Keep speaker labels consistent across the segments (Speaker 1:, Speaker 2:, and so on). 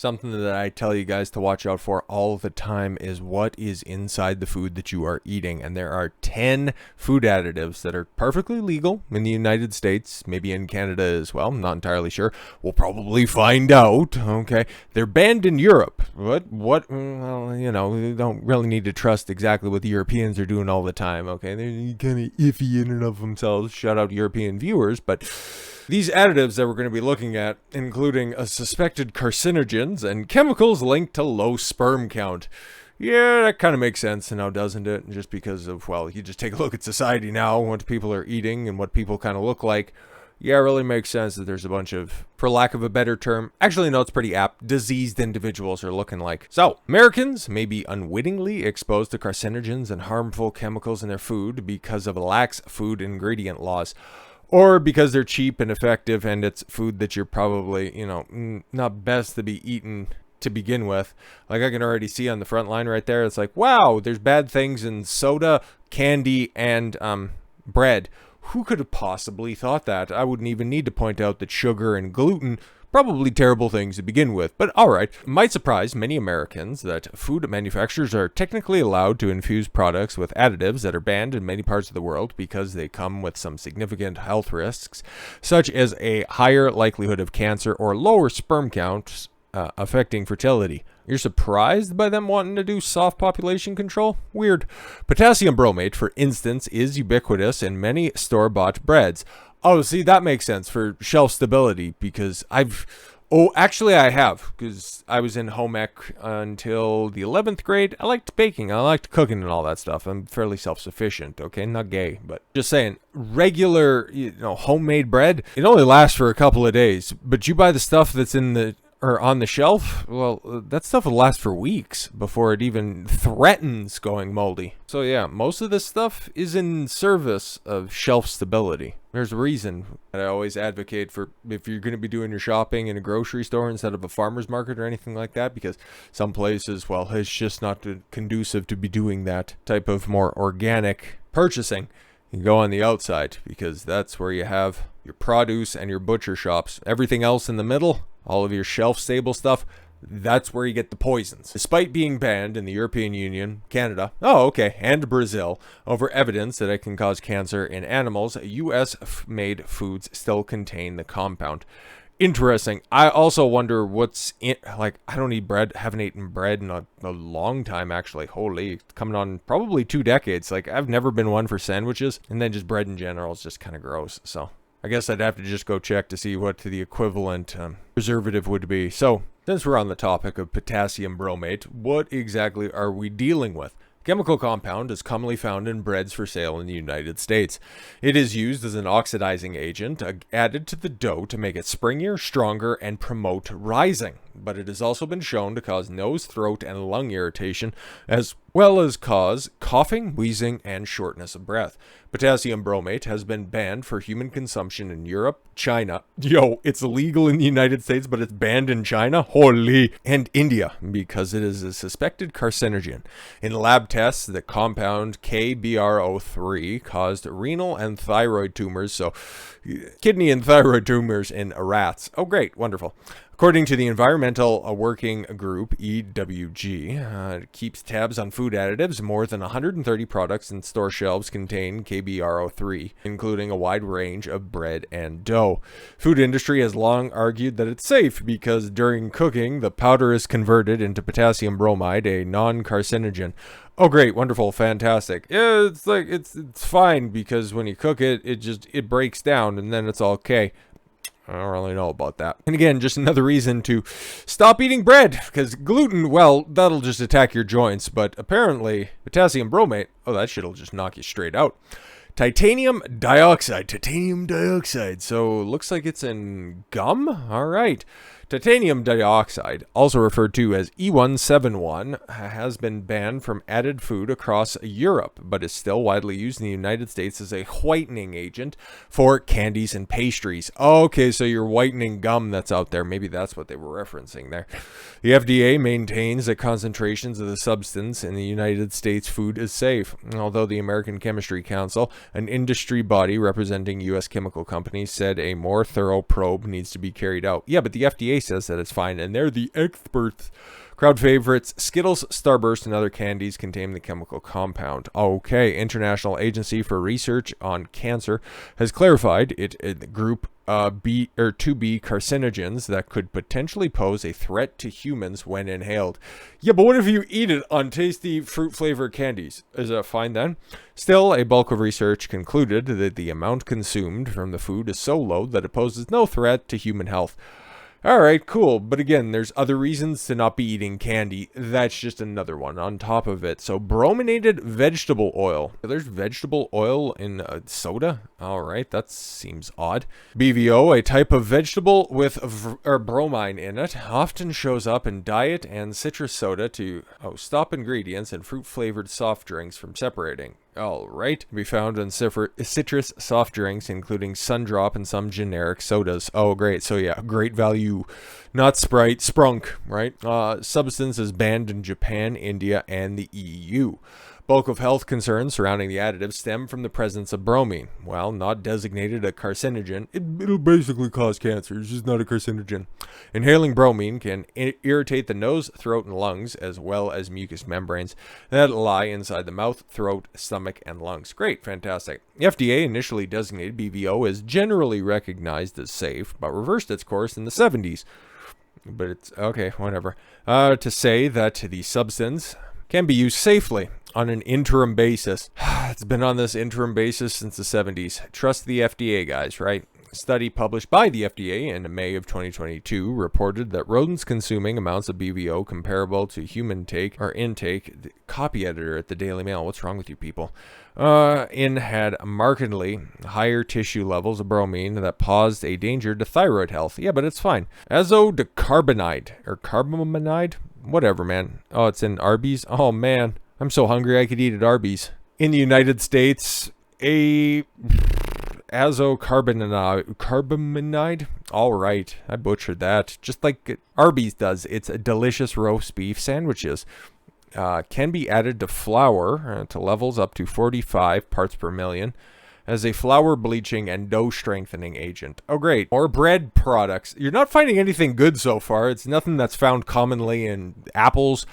Speaker 1: Something that I tell you guys to watch out for all the time is what is inside the food that you are eating. And there are 10 food additives that are perfectly legal in the United States, maybe in Canada as well. I'm not entirely sure. We'll probably find out. Okay. They're banned in Europe. What? Well, you know, we don't really need to trust exactly what the Europeans are doing all the time. Okay. They're kind of iffy in and of themselves. Shout out European viewers. But these additives that we're going to be looking at, including a suspected carcinogens and chemicals linked to low sperm count. Yeah, that kind of makes sense now, doesn't it? Just because of, well, you just take a look at society now, what people are eating and what people kind of look like. Yeah, it really makes sense that there's a bunch of, for lack of a better term, actually no, it's pretty apt, diseased individuals are looking like. So, Americans may be unwittingly exposed to carcinogens and harmful chemicals in their food because of lax food ingredient laws. Or because they're cheap and effective and it's food that you're probably, you know, not best to be eaten to begin with. Like I can already see on the front line right there, it's like, wow, there's bad things in soda, candy, and bread. Who could have possibly thought that? I wouldn't even need to point out that sugar and gluten, probably terrible things to begin with, but alright. Might surprise many Americans that food manufacturers are technically allowed to infuse products with additives that are banned in many parts of the world because they come with some significant health risks, such as a higher likelihood of cancer or lower sperm counts affecting fertility. You're surprised by them wanting to do soft population control? Weird. Potassium bromate, for instance, is ubiquitous in many store-bought breads. Oh, see, that makes sense for shelf stability because actually I have, because I was in home ec until the 11th grade. I liked baking, I liked cooking and all that stuff. I'm fairly self-sufficient, okay? Not gay, but just saying, regular, homemade bread, it only lasts for a couple of days, but you buy the stuff that's on the shelf, well, that stuff will last for weeks before it even threatens going moldy. So yeah, most of this stuff is in service of shelf stability. There's a reason that I always advocate for if you're going to be doing your shopping in a grocery store instead of a farmer's market or anything like that, because some places, well, it's just not conducive to be doing that type of more organic purchasing. You go on the outside because that's where you have your produce and your butcher shops. Everything else in the middle, all of your shelf-stable stuff, that's where you get the poisons. Despite being banned in the European Union, Canada, and Brazil, over evidence that it can cause cancer in animals, US-made foods still contain the compound. Interesting. I also wonder what's in, like, I don't eat bread, haven't eaten bread in a long time, actually. Holy, it's coming on probably 2 decades. Like, I've never been one for sandwiches, and then just bread in general is just kind of gross, so I guess I'd have to just go check to see what the equivalent preservative would be. So, since we're on the topic of potassium bromate, what exactly are we dealing with? Chemical compound is commonly found in breads for sale in the United States. It is used as an oxidizing agent added to the dough to make it springier, stronger, and promote rising. But it has also been shown to cause nose, throat, and lung irritation, as well as cause coughing, wheezing, and shortness of breath. Potassium bromate has been banned for human consumption in Europe, China. It's legal in the United States, but it's banned in China? Holy! And India, because it is a suspected carcinogen. In lab tests, the compound KBRO3 caused renal and thyroid tumors, so kidney and thyroid tumors in rats. Oh, great. Wonderful. According to the Environmental Working Group, EWG, it keeps tabs on food additives. More than 130 products in store shelves contain KBRO3, including a wide range of bread and dough. Food industry has long argued that it's safe because during cooking, the powder is converted into potassium bromide, a non-carcinogen. Oh, great, wonderful, fantastic. Yeah, it's like, it's fine because when you cook it, it breaks down and then it's okay. I don't really know about that. And again, just another reason to stop eating bread, because gluten, well, that'll just attack your joints, but apparently potassium bromate, that shit'll just knock you straight out. Titanium dioxide, so looks like it's in gum? Alright. Titanium dioxide, also referred to as E171, has been banned from added food across Europe, but is still widely used in the United States as a whitening agent for candies and pastries. Okay, so your whitening gum that's out there, maybe that's what they were referencing there. The FDA maintains that concentrations of the substance in the United States food is safe, although the American Chemistry Council, an industry body representing U.S. chemical companies, said a more thorough probe needs to be carried out. Yeah, but the FDA FDA says that it's fine, and they're the experts. Crowd favorites, Skittles, Starburst, and other candies contain the chemical compound. Okay, International Agency for Research on Cancer has clarified it in the group B or 2B carcinogens that could potentially pose a threat to humans when inhaled. Yeah, but what if you eat it on tasty fruit-flavored candies? Is that fine then? Still, a bulk of research concluded that the amount consumed from the food is so low that it poses no threat to human health. Alright, cool. But again, there's other reasons to not be eating candy. That's just another one on top of it. So, brominated vegetable oil. There's vegetable oil in soda? Alright, that seems odd. BVO, a type of vegetable with bromine in it, often shows up in diet and citrus soda to stop ingredients and fruit-flavored soft drinks from separating. Alright, can be found in citrus soft drinks, including Sundrop and some generic sodas. Oh, great. So yeah, great value. Not Sprite, Sprunk, right? Substance is banned in Japan, India, and the EU. Bulk of health concerns surrounding the additive stem from the presence of bromine. While not designated a carcinogen, it'll basically cause cancer. It's just not a carcinogen. Inhaling bromine can irritate the nose, throat, and lungs, as well as mucous membranes that lie inside the mouth, throat, stomach, and lungs. Great, fantastic. The FDA initially designated BVO as generally recognized as safe, but reversed its course in the 70s. But it's okay, whatever. To say that the substance can be used safely on an interim basis. It's been on this interim basis since the 70s. Trust the FDA, guys, right? A study published by the FDA in May of 2022 reported that rodents consuming amounts of BVO comparable to human intake. The copy editor at the Daily Mail, what's wrong with you people? Had markedly higher tissue levels of bromine that posed a danger to thyroid health. Yeah, but it's fine. Azodicarbonide or carbamide? Whatever, man. Oh, it's in Arby's? Oh, man. I'm so hungry I could eat at Arby's. In the United States, a carbamide? All right, I butchered that. Just like Arby's does. It's a delicious roast beef sandwiches. Can be added to flour to levels up to 45 parts per million as a flour bleaching and dough strengthening agent. Oh, great. Or bread products. You're not finding anything good so far. It's nothing that's found commonly in apples,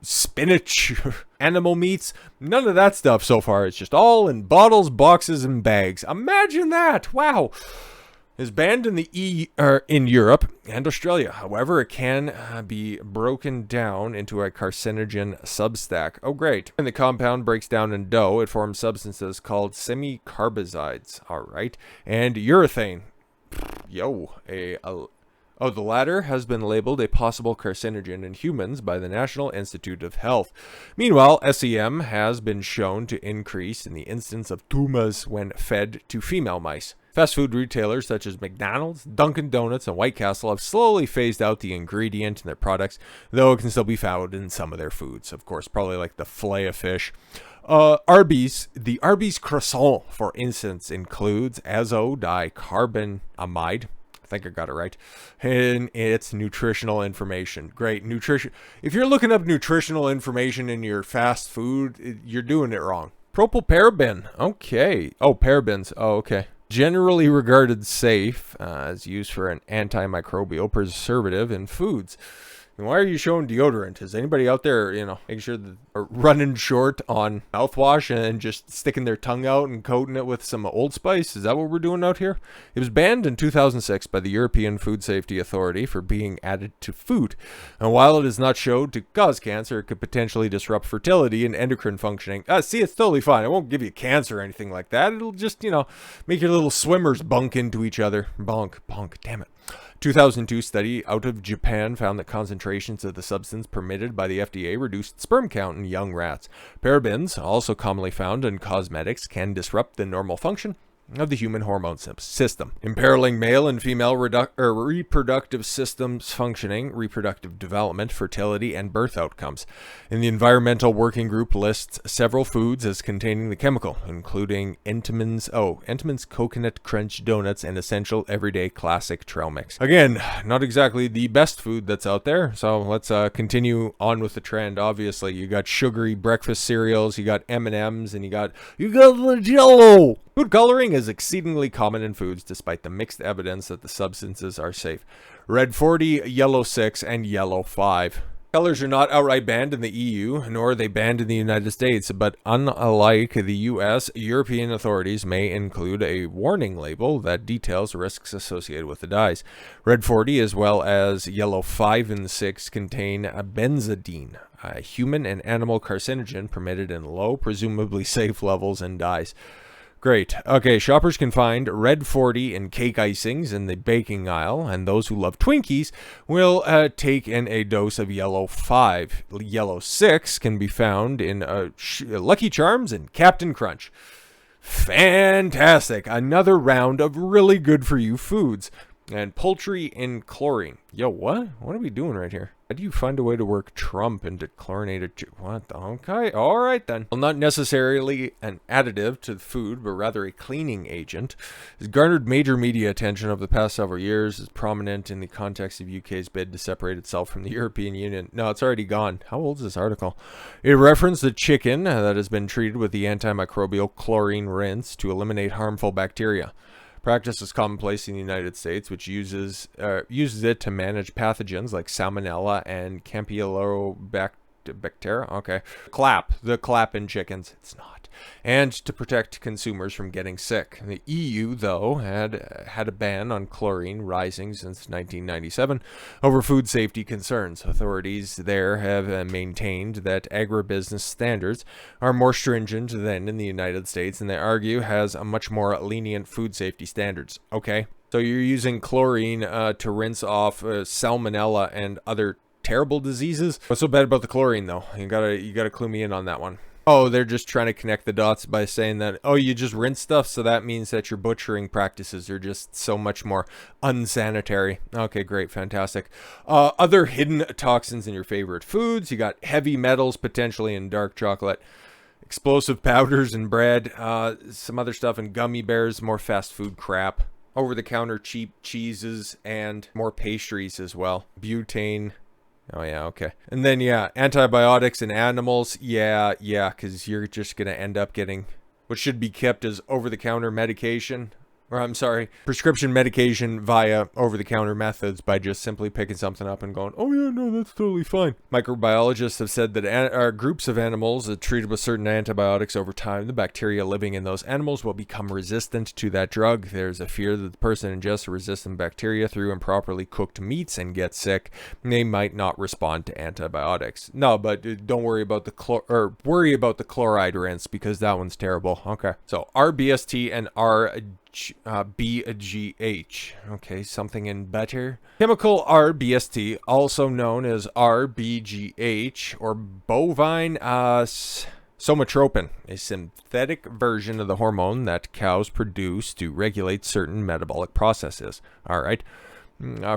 Speaker 1: spinach, animal meats. None of that stuff so far. It's just all in bottles, boxes, and bags. Imagine that. Wow. Is banned in the in Europe and Australia. However, it can be broken down into a carcinogen substack. Oh, great. When the compound breaks down in dough, it forms substances called semi-carbazides. All right. And urethane. The latter has been labeled a possible carcinogen in humans by the National Institute of Health. Meanwhile, SEM has been shown to increase in the instance of tumours when fed to female mice. Fast food retailers such as McDonald's, Dunkin' Donuts, and White Castle have slowly phased out the ingredient in their products, though it can still be found in some of their foods. Of course, probably like the fillet of fish. Arby's, the Arby's croissant, for instance, includes azodicarbonamide. I think I got it right. And it's nutritional information. Great. Nutrition. If you're looking up nutritional information in your fast food, you're doing it wrong. Propylparaben. Okay. Oh, parabens. Oh, okay. Generally regarded safe as used for an antimicrobial preservative in foods. And why are you showing deodorant? Is anybody out there, making sure that are running short on mouthwash and just sticking their tongue out and coating it with some Old Spice? Is that what we're doing out here? It was banned in 2006 by the European Food Safety Authority for being added to food. And while it is not shown to cause cancer, it could potentially disrupt fertility and endocrine functioning. See, it's totally fine. It won't give you cancer or anything like that. It'll just, make your little swimmers bunk into each other. Bonk, damn it. 2002 study out of Japan found that concentrations of the substance permitted by the FDA reduced sperm count in young rats. Parabens, also commonly found in cosmetics, can disrupt the normal function of the human hormone system, imperiling male and female reproductive systems functioning, reproductive development, fertility, and birth outcomes. And the Environmental Working Group lists several foods as containing the chemical, including Entenmann's Coconut Crunch Donuts and Essential Everyday Classic Trail Mix. Again, not exactly the best food that's out there, so let's continue on with the trend. Obviously, you got sugary breakfast cereals, you got M&Ms, and you got the Jell-O! Food coloring is exceedingly common in foods despite the mixed evidence that the substances are safe. red 40, yellow 6, and yellow 5. Colors are not outright banned in the EU, nor are they banned in the United States, but unlike the US, European authorities may include a warning label that details risks associated with the dyes. Red 40 as well as yellow 5 and 6 contain benzidine, a human and animal carcinogen permitted in low, presumably safe levels in dyes. Great. Okay, shoppers can find red 40 in cake icings in the baking aisle, and those who love Twinkies will take in a dose of yellow 5. Yellow 6 can be found in Lucky Charms and Captain Crunch. Fantastic. Another round of really good for you foods. And poultry in chlorine. Yo, what? What are we doing right here? How do you find a way to work Trump into chlorinated... What the... Okay, alright then. Well, not necessarily an additive to the food, but rather a cleaning agent. It's garnered major media attention over the past several years. Is prominent in the context of UK's bid to separate itself from the European Union. No, it's already gone. How old is this article? It referenced the chicken that has been treated with the antimicrobial chlorine rinse to eliminate harmful bacteria. Practice is commonplace in the United States, which uses it to manage pathogens like Salmonella and Campylobacter. Okay, the clap in chickens. It's not, and to protect consumers from getting sick. The EU, though, had a ban on chlorine rising since 1997 over food safety concerns. Authorities there have maintained that agribusiness standards are more stringent than in the United States, and they argue has a much more lenient food safety standards. Okay, so you're using chlorine to rinse off Salmonella and other terrible diseases. What's so bad about the chlorine, though? You gotta clue me in on that one. Oh, they're just trying to connect the dots by saying that, oh, you just rinse stuff, so that means that your butchering practices are just so much more unsanitary. Okay, great, fantastic. Other hidden toxins in your favorite foods. You got heavy metals potentially in dark chocolate, explosive powders in bread, some other stuff in gummy bears, more fast food crap, over-the-counter cheap cheeses, and more pastries as well. Butane. Oh, yeah, okay. And then, yeah, antibiotics in animals. Yeah, because you're just going to end up getting what should be kept as over-the-counter medication. Or, I'm sorry, prescription medication via over-the-counter methods by just simply picking something up and going, oh, yeah, no, that's totally fine. Microbiologists have said that groups of animals treated with certain antibiotics over time, the bacteria living in those animals will become resistant to that drug. There's a fear that the person ingests resistant bacteria through improperly cooked meats and gets sick. They might not respond to antibiotics. No, but don't worry about the worry about the chloride rinse because that one's terrible. Okay, so RBST and BGH. Okay, something in butter. Chemical RBST, also known as RBGH or bovine somatropin, a synthetic version of the hormone that cows produce to regulate certain metabolic processes. All right.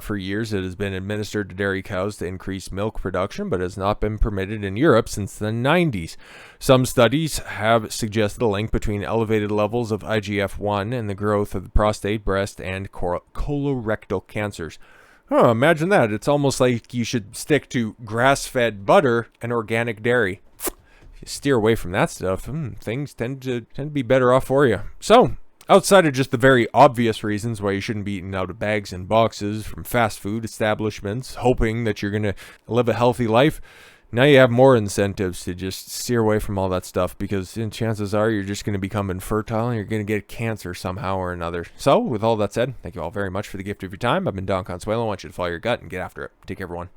Speaker 1: For years, it has been administered to dairy cows to increase milk production, but has not been permitted in Europe since the 90s. Some studies have suggested a link between elevated levels of IGF-1 and the growth of the prostate, breast, and colorectal cancers. Oh, imagine that. It's almost like you should stick to grass-fed butter and organic dairy. If you steer away from that stuff, things tend to be better off for you. So, outside of just the very obvious reasons why you shouldn't be eating out of bags and boxes from fast food establishments, hoping that you're going to live a healthy life, now you have more incentives to just steer away from all that stuff because chances are you're just going to become infertile and you're going to get cancer somehow or another. So, with all that said, thank you all very much for the gift of your time. I've been Don Consuelo. I want you to follow your gut and get after it. Take care, everyone.